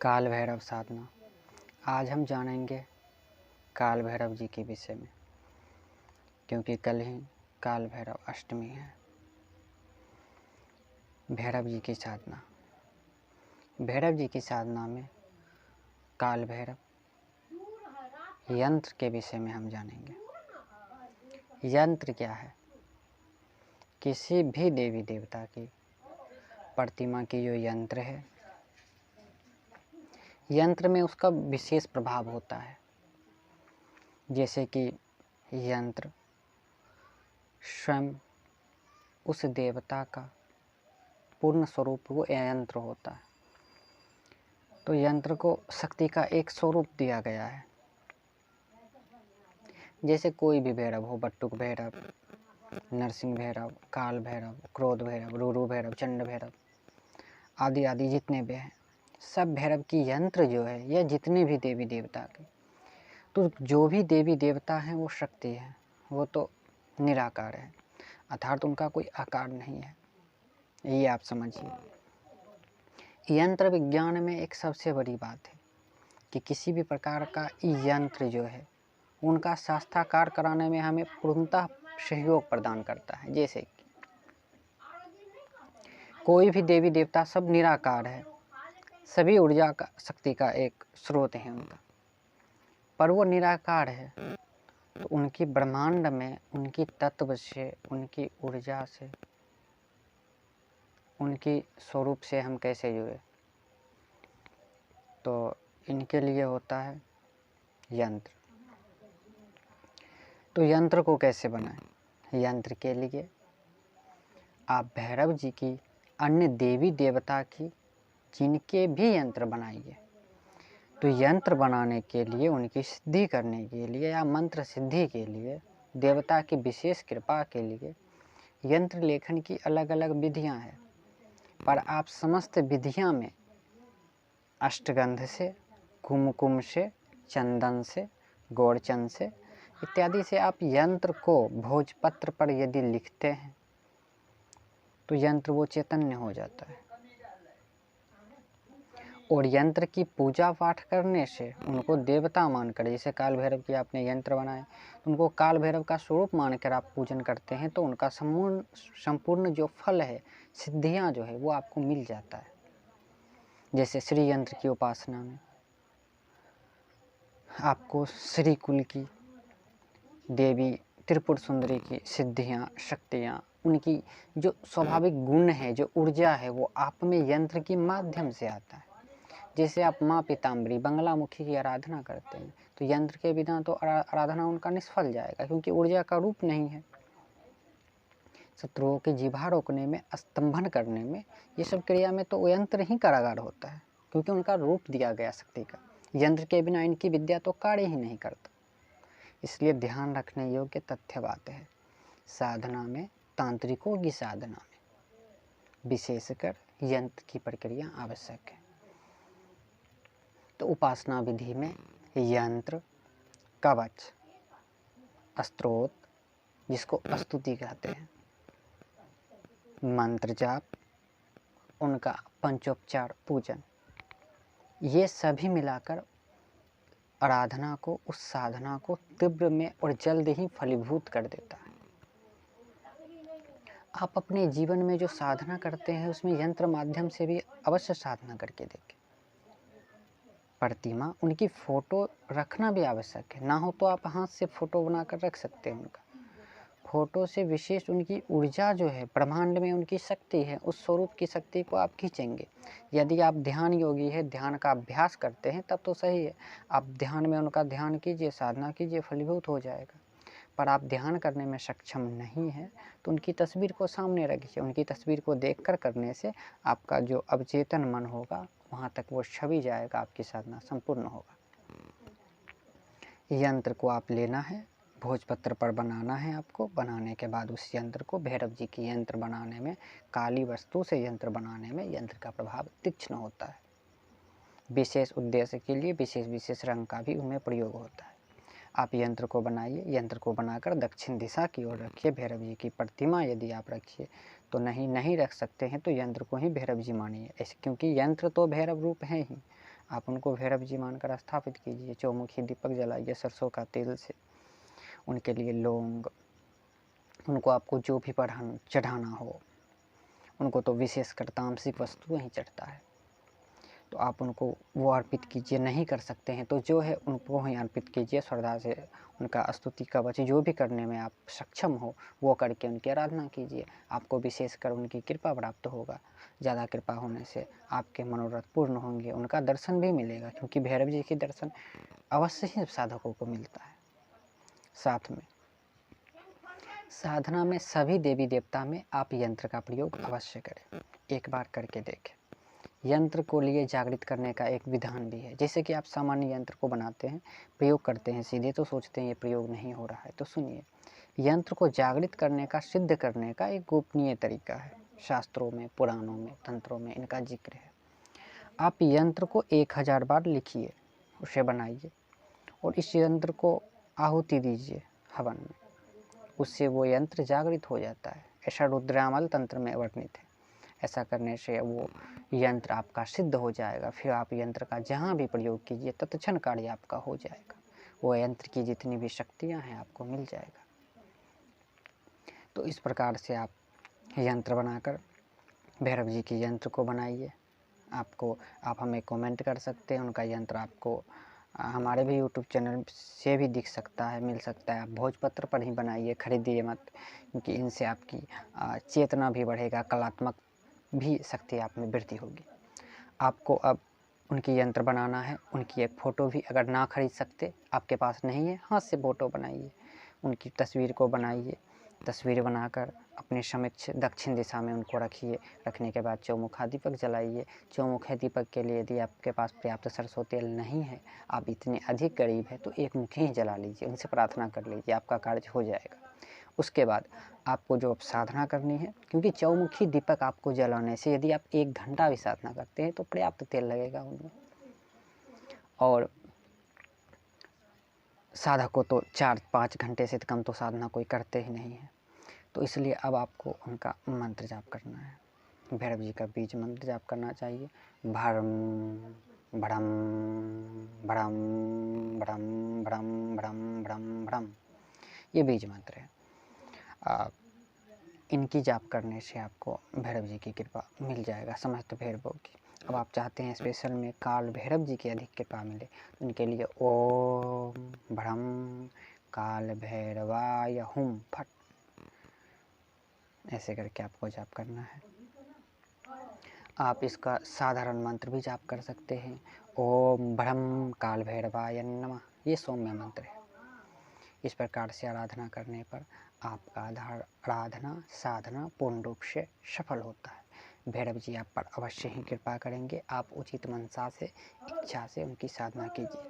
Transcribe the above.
काल भैरव साधना। आज हम जानेंगे काल भैरव जी के विषय में, क्योंकि कल ही काल भैरव अष्टमी है। भैरव जी की साधना। भैरव जी की साधना में काल भैरव यंत्र के विषय में हम जानेंगे। यंत्र क्या है? किसी भी देवी देवता की प्रतिमा की जो यंत्र है, यंत्र में उसका विशेष प्रभाव होता है। जैसे कि यंत्र स्वयं उस देवता का पूर्ण स्वरूप वो यंत्र होता है। तो यंत्र को शक्ति का एक स्वरूप दिया गया है। जैसे कोई भी भैरव हो, बट्टुक भैरव, नरसिंह भैरव, काल भैरव, क्रोध भैरव, रूरू भैरव, चंड भैरव आदि आदि जितने भी हैं, सब भैरव की यंत्र जो है, यह जितने भी देवी देवता के, तो जो भी देवी देवता हैं वो शक्ति है, वो तो निराकार है, अर्थात उनका कोई आकार नहीं है। ये आप समझिए। यंत्र विज्ञान में एक सबसे बड़ी बात है कि किसी भी प्रकार का यंत्र जो है उनका साक्षात्कार कराने में हमें पूर्णतः सहयोग प्रदान करता है। जैसे कि कोई भी देवी देवता सब निराकार है, सभी ऊर्जा का शक्ति का एक स्रोत है उनका, पर वो निराकार है, तो उनकी ब्रह्मांड में उनकी तत्व से, उनकी ऊर्जा से, उनकी स्वरूप से हम कैसे जुड़े? तो इनके लिए होता है यंत्र। तो यंत्र को कैसे बनाएं? यंत्र के लिए आप भैरव जी की, अन्य देवी देवता की, जिनके भी यंत्र बनाइए। तो यंत्र बनाने के लिए, उनकी सिद्धि करने के लिए या मंत्र सिद्धि के लिए, देवता की विशेष कृपा के लिए यंत्र लेखन की अलग अलग विधियां हैं। पर आप समस्त विधियां में अष्टगंध से, कुमकुम से, चंदन से, गौरचंद से इत्यादि से आप यंत्र को भोजपत्र पर यदि लिखते हैं तो यंत्र वो चैतन्य हो जाता है। और यंत्र की पूजा पाठ करने से उनको देवता मानकर, जैसे काल भैरव की आपने यंत्र बनाए, उनको काल भैरव का स्वरूप मानकर आप पूजन करते हैं, तो उनका संपूर्ण जो फल है, सिद्धियां जो है, वो आपको मिल जाता है। जैसे श्री यंत्र की उपासना में आपको श्री कुल की देवी त्रिपुर सुंदरी की सिद्धियां, शक्तियां, उनकी जो स्वाभाविक गुण है, जो ऊर्जा है, वो आप में यंत्र के माध्यम से आता है। जैसे आप माँ पीताम्बरी, बंगलामुखी की आराधना करते हैं, तो यंत्र के बिना तो आराधना उनका निष्फल जाएगा, क्योंकि ऊर्जा का रूप नहीं है। शत्रुओं की जिभा रोकने में, स्तंभन करने में, ये सब क्रिया में तो यंत्र ही कारागार होता है, क्योंकि उनका रूप दिया गया शक्ति का। यंत्र के बिना इनकी विद्या तो कार्य ही नहीं करता। इसलिए ध्यान रखने योग्य तथ्य बात है, साधना में, तांत्रिकों की साधना में विशेषकर यंत्र की प्रक्रिया आवश्यक है। तो उपासना विधि में यंत्र, कवच, स्तोत्र, जिसको स्तुति कहते हैं, मंत्र जाप, उनका पंचोपचार पूजन, ये सभी मिलाकर आराधना को, उस साधना को तीव्र में और जल्द ही फलीभूत कर देता है। आप अपने जीवन में जो साधना करते हैं उसमें यंत्र माध्यम से भी अवश्य साधना करके देखें। प्रतिमा, उनकी फ़ोटो रखना भी आवश्यक है, ना हो तो आप हाथ से फ़ोटो बनाकर रख सकते हैं। उनका फ़ोटो से विशेष उनकी ऊर्जा जो है, ब्रह्मांड में उनकी शक्ति है, उस स्वरूप की शक्ति को आप खींचेंगे। यदि आप ध्यान योगी है, ध्यान का अभ्यास करते हैं, तब तो सही है, आप ध्यान में उनका ध्यान कीजिए, साधना कीजिए, फलीभूत हो जाएगा। पर आप ध्यान करने में सक्षम नहीं है तो उनकी तस्वीर को सामने रखिए। उनकी तस्वीर को देखकर करने से आपका जो अवचेतन मन होगा, वहाँ तक वो छवि जाएगा, आपकी साधना संपूर्ण होगा। यंत्र को आप लेना है, भोजपत्र पर बनाना है आपको। बनाने के बाद उस यंत्र को, भैरव जी की यंत्र बनाने में, काली वस्तु से यंत्र बनाने में यंत्र का प्रभाव तीक्ष्ण होता है। विशेष उद्देश्य के लिए विशेष रंग का भी उनमें प्रयोग होता है। आप यंत्र को बनाइए, यंत्र को बनाकर दक्षिण दिशा की ओर रखिए। भैरव जी की प्रतिमा यदि आप रखिए तो नहीं रख सकते हैं तो यंत्र को ही भैरव जी मानिए ऐसे, क्योंकि यंत्र तो भैरव रूप है ही। आप उनको भैरव जी मानकर स्थापित कीजिए। चौमुखी दीपक जलाइए सरसों का तेल से, उनके लिए लौंग, उनको आपको जो भी चढ़ाना हो, उनको तो विशेषकर तामसिक वस्तुएं ही चढ़ता है, तो आप उनको वो अर्पित कीजिए। नहीं कर सकते हैं तो जो है उनको ही अर्पित कीजिए श्रद्धा से। उनका स्तुति कवच जो भी करने में आप सक्षम हो वो करके उनकी आराधना कीजिए। आपको विशेषकर उनकी कृपा प्राप्त होगा। ज़्यादा कृपा होने से आपके मनोरथ पूर्ण होंगे, उनका दर्शन भी मिलेगा, क्योंकि भैरव जी के दर्शन अवश्य ही साधकों को मिलता है। साथ में साधना में सभी देवी देवता में आप यंत्र का प्रयोग अवश्य करें, एक बार करके देखें। यंत्र को लिए जागृत करने का एक विधान भी है। जैसे कि आप सामान्य यंत्र को बनाते हैं, प्रयोग करते हैं सीधे, तो सोचते हैं ये प्रयोग नहीं हो रहा है, तो सुनिए, यंत्र को जागृत करने का, सिद्ध करने का एक गोपनीय तरीका है। शास्त्रों में, पुराणों में, तंत्रों में इनका जिक्र है। आप यंत्र को 1000 बार लिखिए, उसे बनाइए और इस यंत्र को आहुति दीजिए हवन में, उससे वो यंत्र जागृत हो जाता है। ऐसा रुद्रामल तंत्र में वर्णित है। ऐसा करने से वो यंत्र आपका सिद्ध हो जाएगा। फिर आप यंत्र का जहाँ भी प्रयोग कीजिए तत्क्षण कार्य आपका हो जाएगा। वो यंत्र की जितनी भी शक्तियाँ हैं आपको मिल जाएगा। तो इस प्रकार से आप यंत्र बनाकर भैरव जी के यंत्र को बनाइए। आप हमें कमेंट कर सकते हैं। उनका यंत्र आपको हमारे भी यूट्यूब चैनल से भी दिख सकता है, मिल सकता है। आप भोजपत्र पर ही बनाइए, खरीदिए मत, क्योंकि इनसे आपकी चेतना भी बढ़ेगा, कलात्मक भी शक्ति आप में वृद्धि होगी। आपको अब उनकी यंत्र बनाना है। उनकी एक फ़ोटो भी अगर ना खरीद सकते, आपके पास नहीं है, हाथ से फ़ोटो बनाइए, उनकी तस्वीर को बनाइए। तस्वीर बनाकर अपने समक्ष दक्षिण दिशा में उनको रखिए। रखने के बाद चौमुखा दीपक जलाइए। चौमुखी दीपक के लिए यदि आपके पास पर्याप्त सरसों तेल नहीं है, आप इतने अधिक गरीब हैं, तो एक मुखी ही जला लीजिए, उनसे प्रार्थना कर लीजिए, आपका कार्य हो जाएगा। उसके बाद आपको जो साधना करनी है, क्योंकि चौमुखी दीपक आपको जलाने से यदि आप 1 घंटा भी साधना करते हैं तो पर्याप्त तेल लगेगा उनमें। और साधक को तो 4-5 घंटे से कम तो साधना कोई करते ही नहीं है। तो इसलिए अब आपको उनका मंत्र जाप करना है। भैरव जी का बीज मंत्र जाप करना चाहिए। भरम भ्रम भ्रम भ्रम भ्रम भ्रम भ्रम भ्रम, ये बीज मंत्र है। इनकी जाप करने से आपको भैरव जी की कृपा मिल जाएगा, समस्त भैरवों की। अब आप चाहते हैं स्पेशल में काल भैरव जी की अधिक कृपा मिले, तो उनके लिए ओम भ्रम काल भैरवाय हुम फट, ऐसे करके आपको जाप करना है। आप इसका साधारण मंत्र भी जाप कर सकते हैं। ओम भ्रम काल भैरवाय नमः, ये सौम्य मंत्र है। इस प्रकार से आराधना करने पर आपका आराधना साधना पूर्ण रूप से सफल होता है। भैरव जी आप पर अवश्य ही कृपा करेंगे। आप उचित मनसा से, इच्छा से उनकी साधना कीजिए।